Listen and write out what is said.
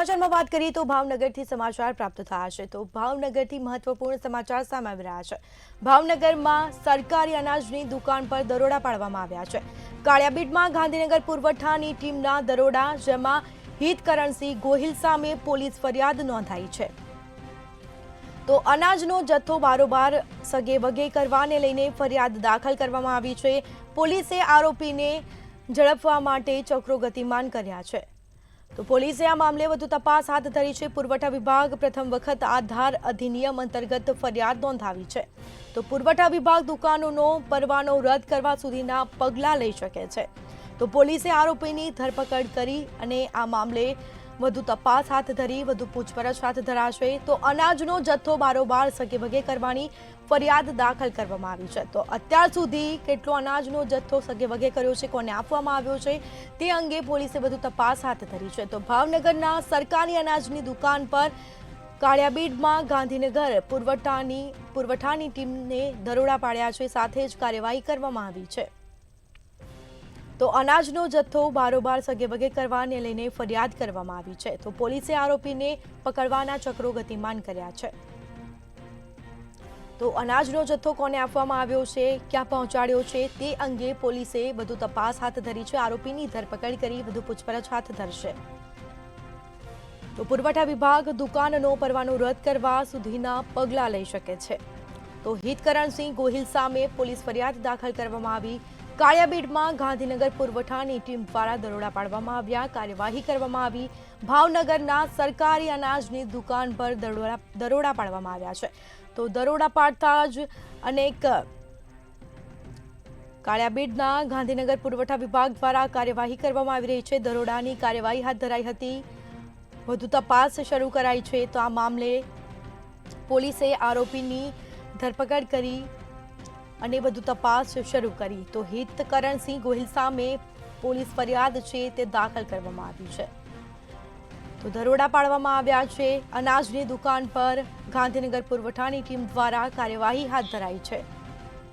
સમાચારમાં વાત કરીએ તો ભાવનગરથી સમાચાર પ્રાપ્ત થયા છે તો ભાવનગરથી મહત્વપૂર્ણ સમાચાર સામે આવી રહ્યા છે। ભાવનગરમાં સરકારી અનાજની દુકાન પર દરોડા પાડવામાં આવ્યા છે। કાળિયાબીડમાં ગાંધીનગર પુરવઠાની ટીમના દરોડા, જેમાં હિતકરણસિંહ ગોહિલ સામે પોલીસ ફરિયાદ નોંધાઈ છે। તો અનાજનો જથ્થો બારોબાર સગેવગે કરવાને લઈને ફરિયાદ દાખલ કરવામાં આવી છે। પોલીસે આરોપીને ઝડપવા માટે ચક્રો ગતિમાન કર્યા છે। તો પોલીસે આ મામલે વધુ તપાસ હાથ ધરી છે। પુરવઠા વિભાગ પ્રથમ વખત આધાર અધિનિયમ અંતર્ગત ફરિયાદ નોંધાવી છે। તો પુરવઠા વિભાગ દુકાનોનો પરવાનો રદ કરવા સુધીના પગલાં લઈ શકે છે। તો પોલીસે આરોપીની ધરપકડ કરી અને આ મામલે વધુ તપાસ હાથ ધરી વધુ પૂછપરછ હાથ ધરાશે। તો અનાજનો જથ્થો બારોબાર સગેવગે કરવાની ફરિયાદ દાખલ કરવામાં આવી છે। તો અત્યાર સુધી કેટલો અનાજનો જથ્થો સગેવગે કર્યો છે, કોને આપવામાં આવ્યો છે, તે અંગે પોલીસે વધુ તપાસ હાથ ધરી છે। તો ભાવનગરના સરકારી અનાજની દુકાન પર કાળિયાબીડમાં ગાંધીનગર પુરવઠાની ટીમને દરોડા પાડ્યા છે, સાથે જ કાર્યવાહી કરવામાં આવી છે। તો અનાજનો જથ્થો બારોબાર સગેવગે કરવાને લઈને ફરિયાદ કરવામાં આવી છે। તો પોલીસે આરોપીને પકડવાના ચક્રો ગતિમાન કર્યા છે। તો અનાજનો જથ્થો કોને આપવામાં આવ્યો છે, ક્યાં પહોંચાડ્યો છે, તે અંગે પોલીસે વધુ તપાસ હાથ ધરી છે। આરોપીની ધરપકડ કરી વધુ પૂછપરછ હાથ ધરશે। તો પુરવઠા વિભાગ દુકાનનો પરવાનો રદ કરવા સુધીના પગલાં લઈ શકે છે। તો હિતકરણસિંહ ગોહિલ સામે પોલીસ ફરિયાદ દાખલ કરવામાં આવી। કાળિયાબીડમાં ગાંધીનગર પુરવઠાની ટીમ દ્વારા દરોડા પાડવામાં આવ્યા, કાર્યવાહી કરવામાં આવી। ભાવનગરના સરકારી અનાજની દુકાન પર દરોડા પાડવામાં આવ્યા છે। તો દરોડા પાડતા જ અનેક કાળિયાબીડના ગાંધીનગર પુરવઠા વિભાગ દ્વારા કાર્યવાહી કરવામાં આવી રહી છે। દરોડાની કાર્યવાહી હાથ ધરાઈ હતી, વધુ તપાસ શરૂ કરાઈ છે। તો આ મામલે પોલીસે આરોપીની ધરપકડ કરી અને વધુ તપાસ શરૂ કરી। તો હિતકરણસિંહ ગોહિલ સામે પોલીસ ફરિયાદ છે તે દાખલ કરવામાં આવી છે। તો દરોડા પાડવામાં આવ્યા છે। અનાજની દુકાન પર ગાંધીનગર પુરવઠાની ટીમ દ્વારા કાર્યવાહી હાથ ધરાઈ છે।